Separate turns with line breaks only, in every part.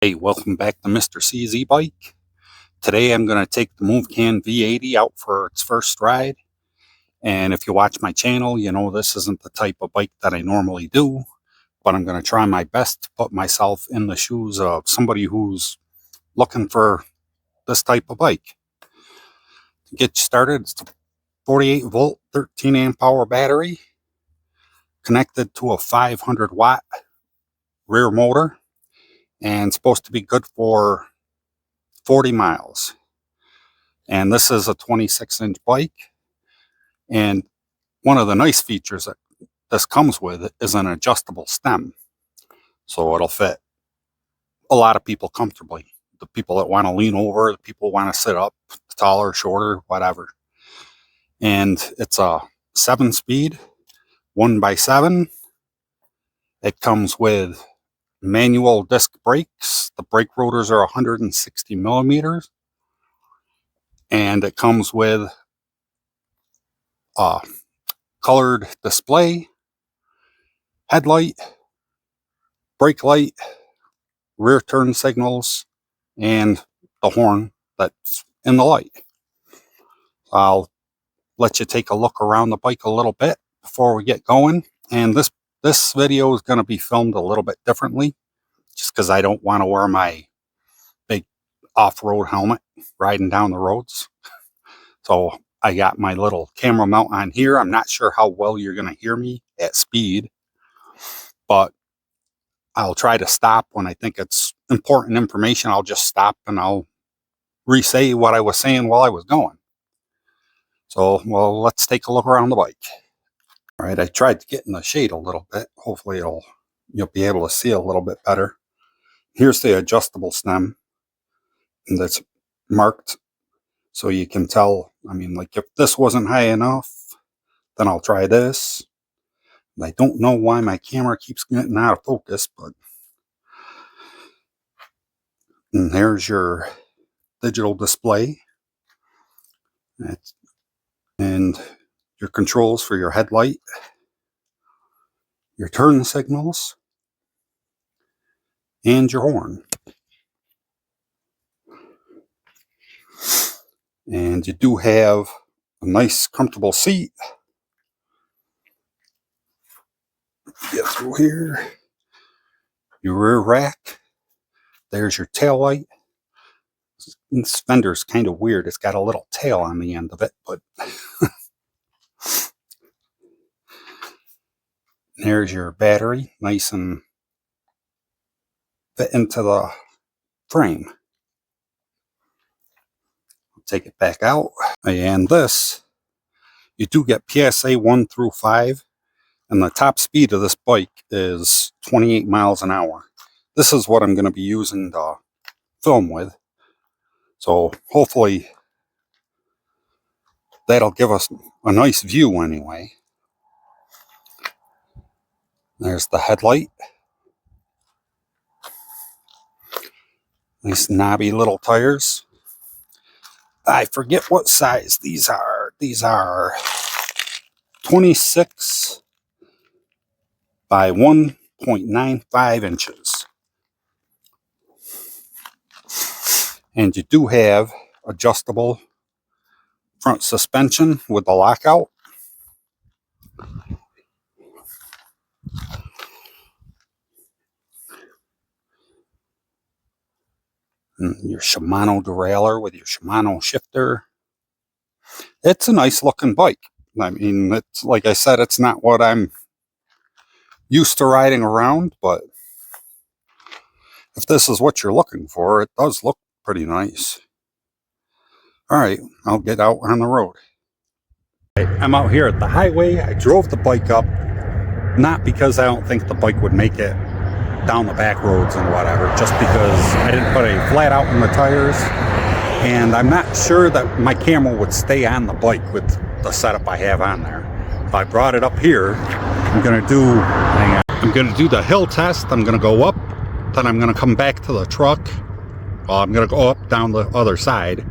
Hey, welcome back to Mr. CZ Bike. Today I'm going to take the Movcan V80 out for its first ride. And if you watch my channel, you know this isn't the type of bike that I normally do, but I'm going to try my best to put myself in the shoes of somebody who's looking for this type of bike. To get started, it's a 48 volt, 13 amp hour battery connected to a 500 watt rear motor, and supposed to be good for 40 miles. And this is a 26-inch bike. And one of the nice features that this comes with is an adjustable stem. So it'll fit a lot of people comfortably. The people that want to lean over, the people who want to sit up, taller, shorter, whatever. And it's a 7-speed, 1x7. It comes with manual disc brakes. The brake rotors are 160 millimeters. And it comes with a colored display, headlight, brake light, rear turn signals, and the horn that's in the light. I'll let you take a look around the bike a little bit before we get going. And this video is going to be filmed a little bit differently, just because I don't want to wear my big off-road helmet riding down the roads. So I got my little camera mount on here. I'm not sure how well you're going to hear me at speed, but I'll try to stop when I think it's important information. I'll just stop and I'll re-say what I was saying while I was going. So, well, let's take a look around the bike. All right, I tried to get in the shade a little bit. Hopefully you'll be able to see a little bit better. Here's the adjustable stem, and that's marked so you can tell. I mean, like, if this wasn't high enough, then I'll try this. And I don't know why my camera keeps getting out of focus, but and there's your digital display. And your controls for your headlight, your turn signals, and your horn. And you do have a nice, comfortable seat. Get through here. Your rear rack. There's your tail light. This fender's kind of weird. It's got a little tail on the end of it, but there's your battery, nice and fit into the frame. Take it back out. And this, you do get PSA 1 through 5, and the top speed of this bike is 28 miles an hour. This is what I'm going to be using to film with. So hopefully that'll give us a nice view anyway. There's the headlight. Nice knobby little tires. I forget what size these are. These are 26 by 1.95 inches. And you do have adjustable front suspension with the lockout. And your Shimano derailleur with your Shimano shifter. It's a nice looking bike. I mean, it's like I said, it's not what I'm used to riding around, but if this is what you're looking for, it does look pretty nice. All right, I'll get out on the road. I'm out here at the highway. I drove the bike up, not because I don't think the bike would make it down the back roads and whatever, just because I didn't put a flat out in the tires, and I'm not sure that my camera would stay on the bike with the setup I have on there. If I brought it up here, I'm gonna do the hill test. I'm gonna go up, then I'm gonna come back to the truck. Well, I'm gonna go up down the other side,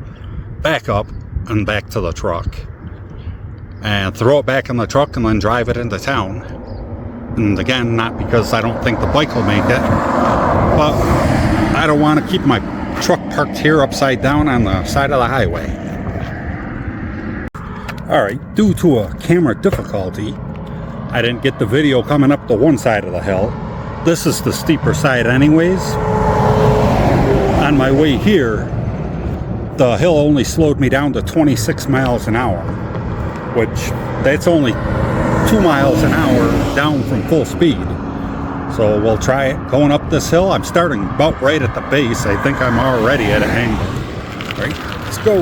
back up, and back to the truck, and throw it back in the truck, and then drive it into town. And again, not because I don't think the bike will make it, but I don't want to keep my truck parked here upside down on the side of the highway. Alright, due to a camera difficulty, I didn't get the video coming up the one side of the hill. This is the steeper side anyways. On my way here, the hill only slowed me down to 26 miles an hour, which that's only 2 miles an hour down from full speed. So we'll try it going up this hill. I'm starting about right at the base. I think I'm already at an angle. All right, let's go.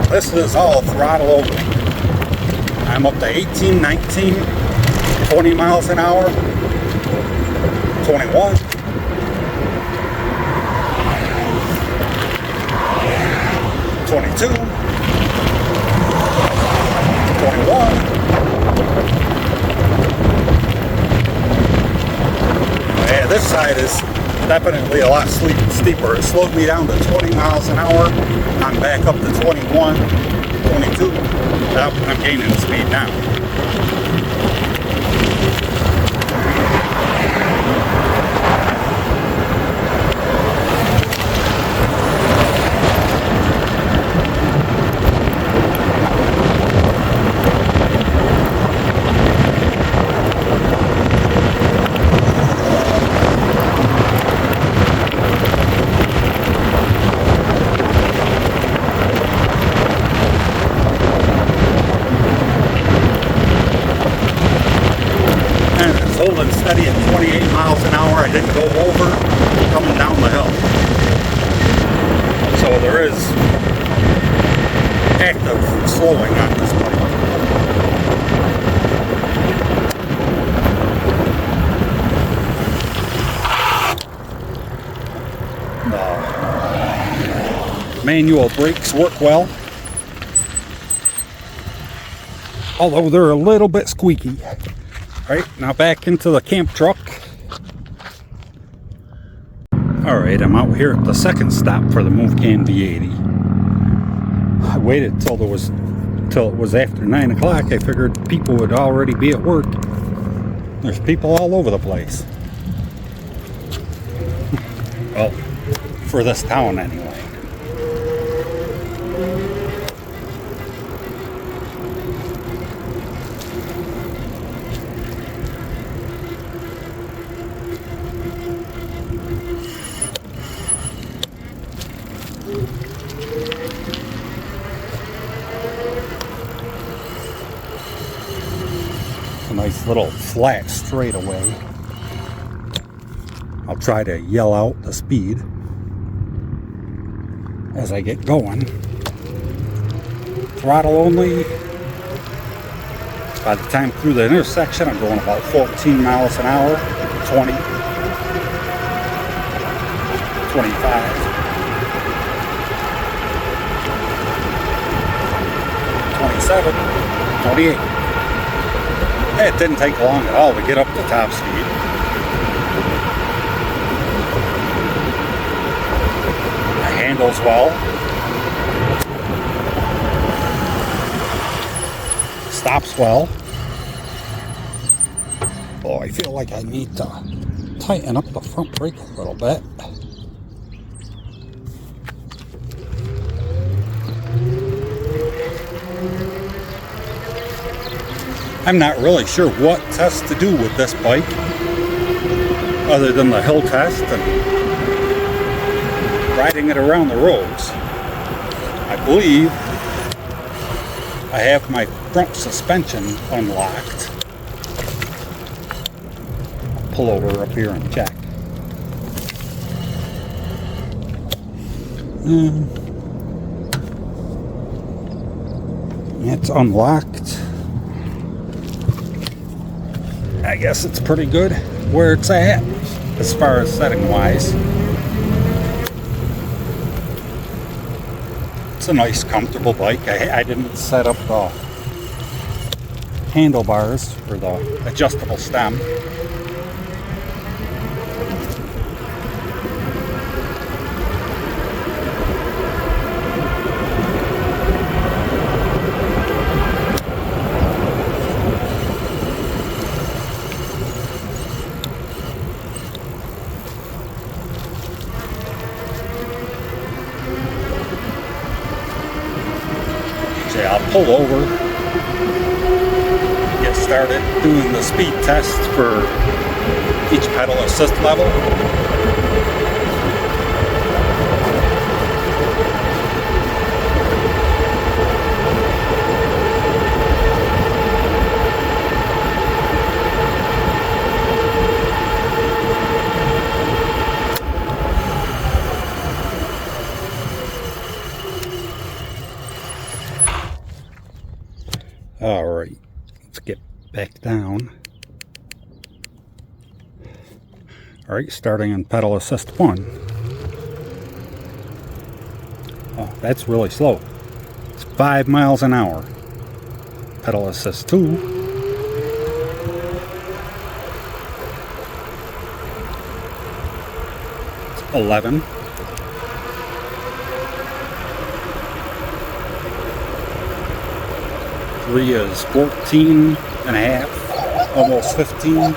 This is all throttle only. I'm up to 18, 19, 20 miles an hour, 21. 22, 21. Yeah, this side is definitely a lot steeper. It slowed me down to 20 miles an hour. I'm back up to 21, 22. I'm gaining speed now. Holding steady at 28 miles an hour. I didn't go over coming down the hill. So there is active slowing on this bike. The manual brakes work well, although they're a little bit squeaky. Alright, now back into the camp truck. Alright, I'm out here at the second stop for the Movcan V80. I waited till it was after 9 o'clock. I figured people would already be at work. There's people all over the place. Well, for this town anyway. A nice little flat straightaway. I'll try to yell out the speed as I get going. Throttle only. By the time through the intersection, I'm going about 14 miles an hour, 20, 25. 27, 28. It didn't take long at all to get up to top speed. It handles well. Stops well. Oh, I feel like I need to tighten up the front brake a little bit. I'm not really sure what test to do with this bike other than the hill test and riding it around the roads. I believe I have my front suspension unlocked. I'll pull over up here and check. It's unlocked. I guess it's pretty good where it's at as far as setting wise. It's a nice comfortable bike. I didn't set up the handlebars for the adjustable stem. pull over, get started doing the speed test for each pedal assist level. All right, let's get back down. All right, starting on pedal assist 1. Oh, that's really slow. It's 5 miles an hour. Pedal assist 2. It's 11. 3 is 14 and a half, almost 15.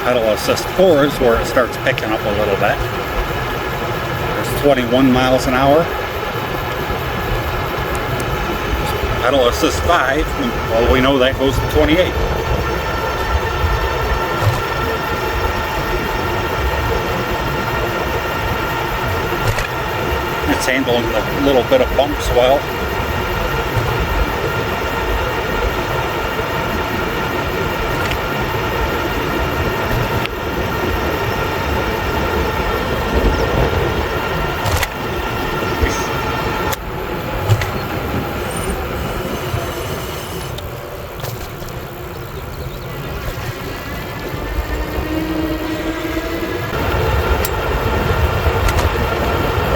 Pedal assist 4 is where it starts picking up a little bit. There's 21 miles an hour. Pedal assist 5, well, we know that goes to 28. It's handling a little bit of bumps well.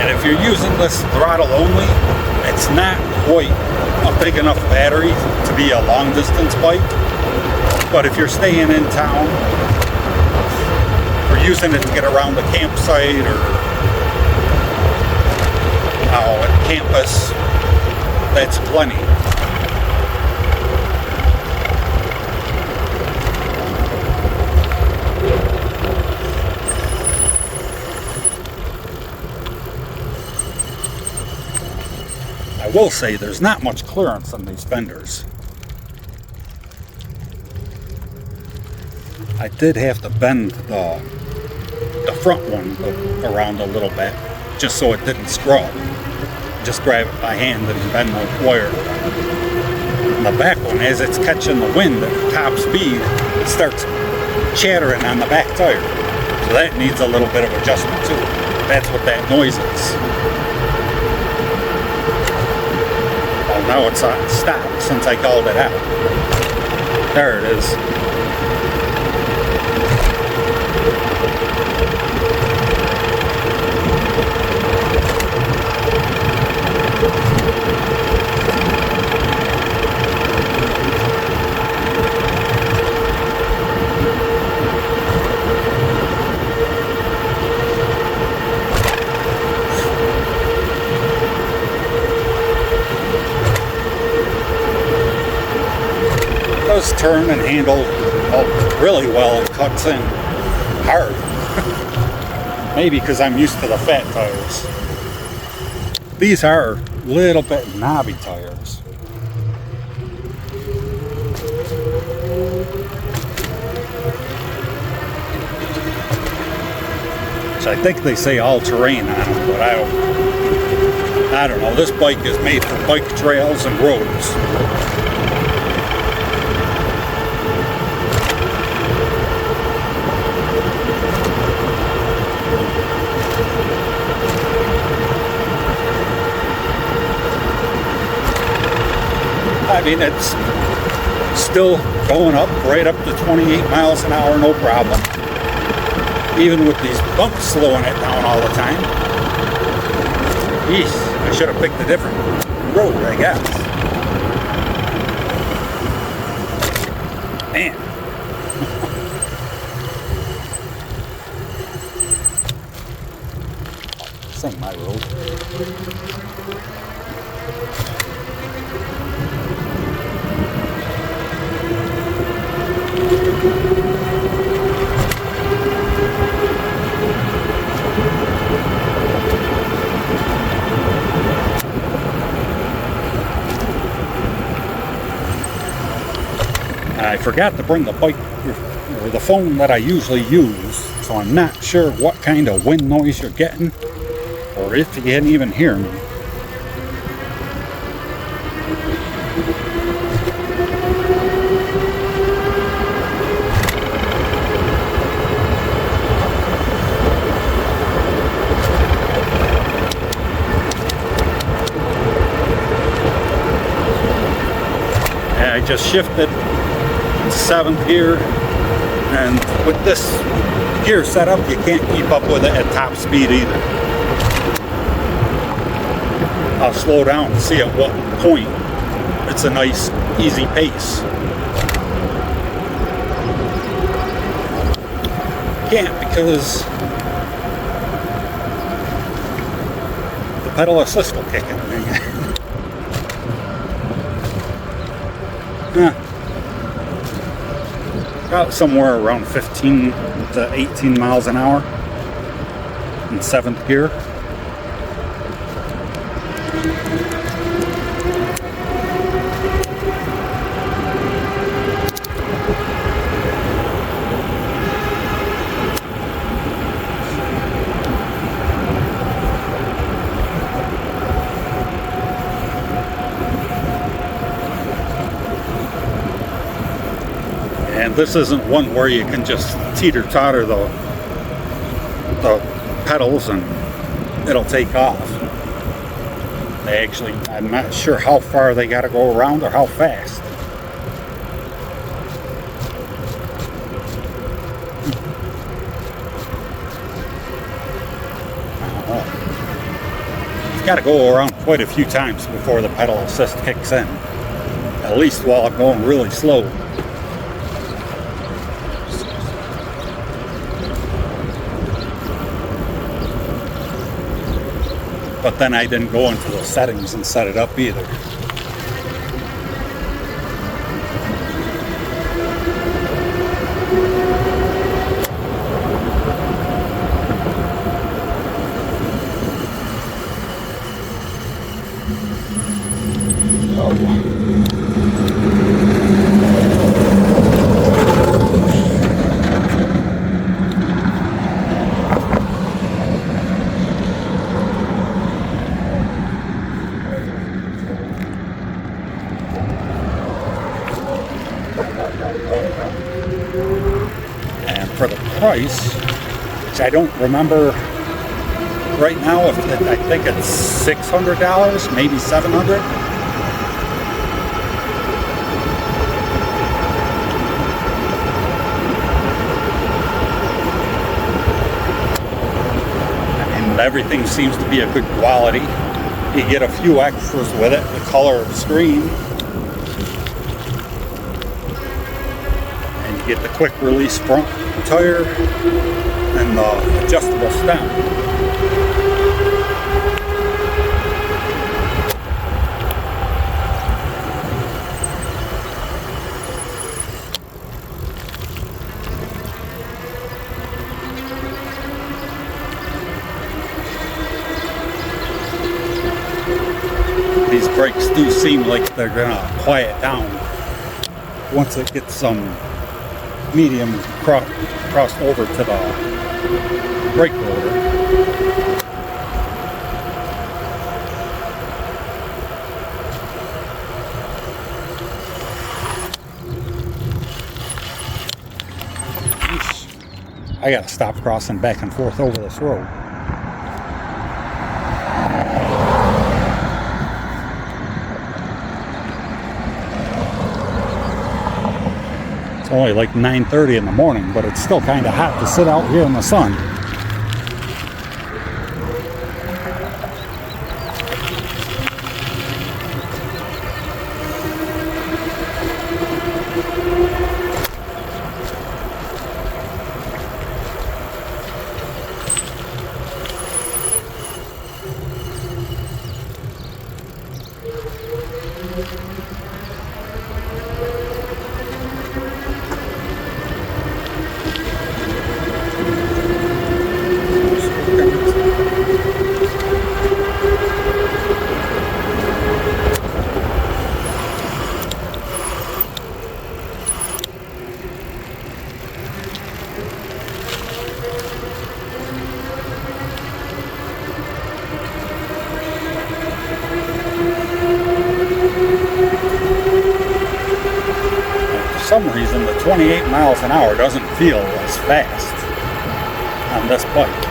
If you're using this throttle only, it's not quite a big enough battery to be a long distance bike. But if you're staying in town or using it to get around the campsite or at campus, that's plenty. I will say there's not much clearance on these fenders. I did have to bend the front one around a little bit just so it didn't scrub. Just grab it by hand and bend the wire. And the back one, as it's catching the wind at top speed, it starts chattering on the back tire. So that needs a little bit of adjustment too. That's what that noise is. Now it's stopped since I called it out. There it is. Does turn and handle really well. It cuts in hard. Maybe because I'm used to the fat tires. These are a little bit knobby tires. Which I think they say all-terrain on them, but I don't know. This bike is made for bike trails and roads. I mean, it's still going up right up to 28 miles an hour, no problem. Even with these bumps slowing it down all the time. Yeesh, I should have picked a different road, I guess. Man. This ain't my road. I forgot to bring the bike or the phone that I usually use, so I'm not sure what kind of wind noise you're getting or if you can even hear me. I just shifted to 7th gear, and with this gear setup you can't keep up with it at top speed either. I'll slow down and see at what point it's a nice easy pace. Can't because the pedal assist will kick in. About somewhere around 15 to 18 miles an hour in 7th gear. And this isn't one where you can just teeter-totter the pedals and it'll take off. They actually, I'm not sure how far they got to go around or how fast. It's got to go around quite a few times before the pedal assist kicks in. At least while I'm going really slow. But then I didn't go into the settings and set it up either. And for the price, which I don't remember right now, I think it's $600, maybe $700. And everything seems to be a good quality. You get a few extras with it, the color of the screen. Get the quick release front tire and the adjustable stem. These brakes do seem like they're gonna quiet down once it gets some medium crossed over to the brake rotor. I gotta stop crossing back and forth over this road. It's only like 9:30 in the morning, but it's still kind of hot to sit out here in the sun. some reason, the 28 miles an hour doesn't feel as fast on this bike.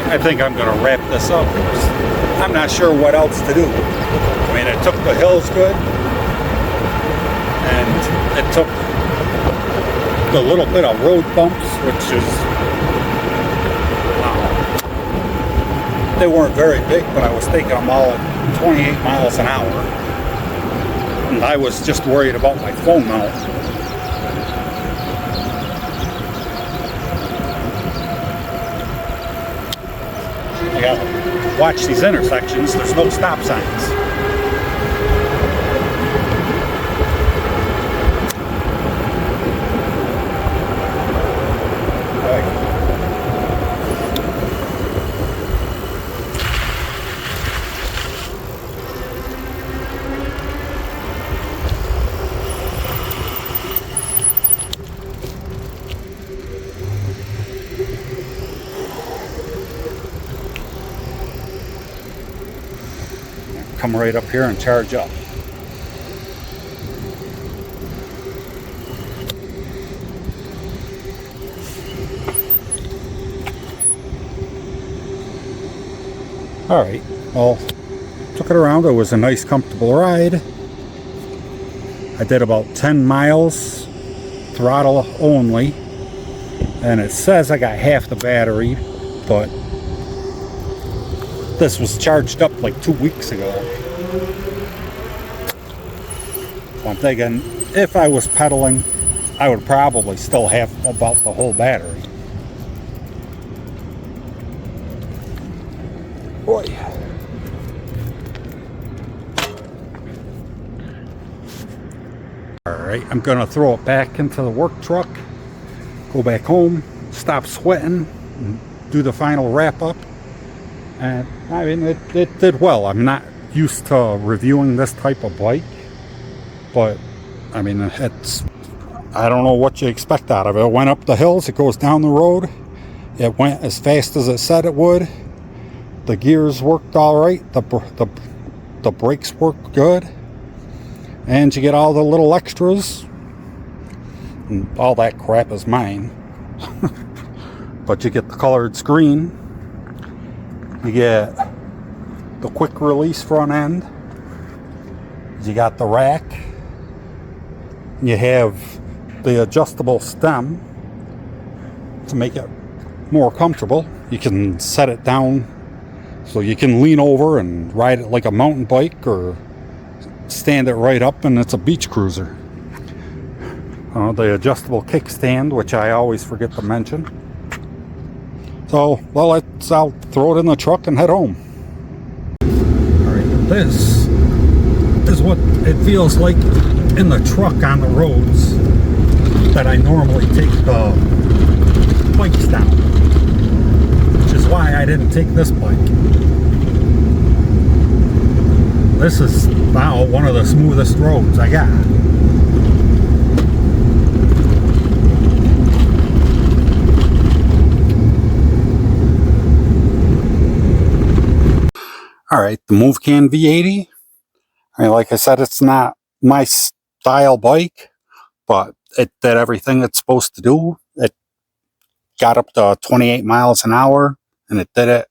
I think I'm going to wrap this up. I'm not sure what else to do. I mean, it took the hills good, and it took the little bit of road bumps, which is, they weren't very big, but I was taking them all at 28 miles an hour. And I was just worried about my phone mount. You gotta watch these intersections, there's no stop signs. Come right up here and charge up. All right, well, took it around. It was a nice, comfortable ride. I did about 10 miles, throttle only, and it says I got half the battery, but this was charged up like 2 weeks ago. So I'm thinking if I was pedaling, I would probably still have about the whole battery. Boy. Alright, I'm gonna throw it back into the work truck, go back home, stop sweating, and do the final wrap up. And I mean, it did well. I'm not used to reviewing this type of bike, but I mean, I don't know what you expect out of it. It went up the hills, it goes down the road, it went as fast as it said it would. The gears worked all right, the brakes worked good, and you get all the little extras, and all that crap is mine. But you get the colored screen. You get the quick release front end. You got the rack. You have the adjustable stem to make it more comfortable. You can set it down so you can lean over and ride it like a mountain bike, or stand it right up and it's a beach cruiser. The adjustable kickstand, which I always forget to mention. So, well, I'll throw it in the truck and head home. Alright, this is what it feels like in the truck on the roads that I normally take the bikes down. Which is why I didn't take this bike. This is now one of the smoothest roads I got. Alright, the Movcan V80. I mean, like I said, it's not my style bike, but it did everything it's supposed to do. It got up to 28 miles an hour, and it did it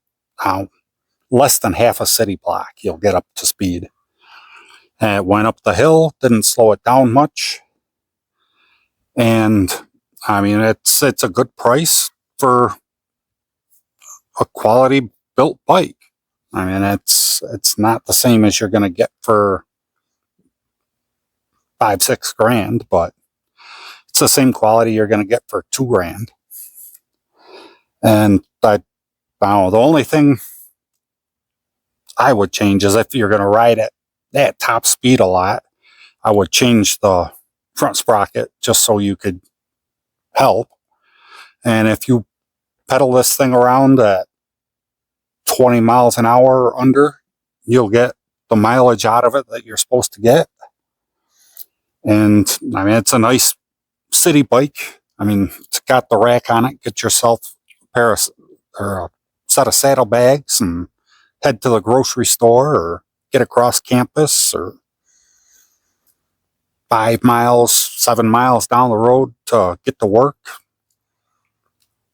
less than half a city block, you'll get up to speed. And it went up the hill, didn't slow it down much. And I mean, it's a good price for a quality built bike. I mean, it's not the same as you're going to get for $5-6 grand, but it's the same quality you're going to get for $2 grand. And the only thing I would change is if you're going to ride at top speed a lot, I would change the front sprocket just so you could help. And if you pedal this thing around at 20 miles an hour or under, you'll get the mileage out of it that you're supposed to get. And I mean, it's a nice city bike. I mean, it's got the rack on it. Get yourself a set of saddlebags and head to the grocery store or get across campus or 5 miles, 7 miles down the road to get to work.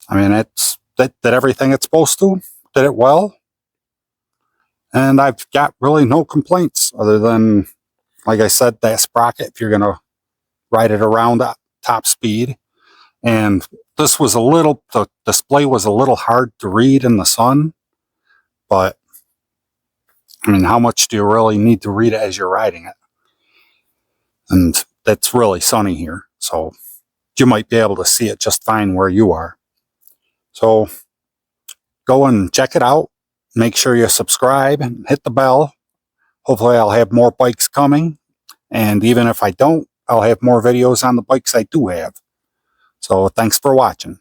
I mean, it did everything it's supposed to, did it well. And I've got really no complaints other than, like I said, that sprocket if you're going to ride it around at top speed. And this was the display was a little hard to read in the sun, but I mean, how much do you really need to read it as you're riding it? And it's really sunny here, so you might be able to see it just fine where you are. So go and check it out. Make sure you subscribe and hit the bell. Hopefully I'll have more bikes coming. And even if I don't, I'll have more videos on the bikes I do have. So thanks for watching.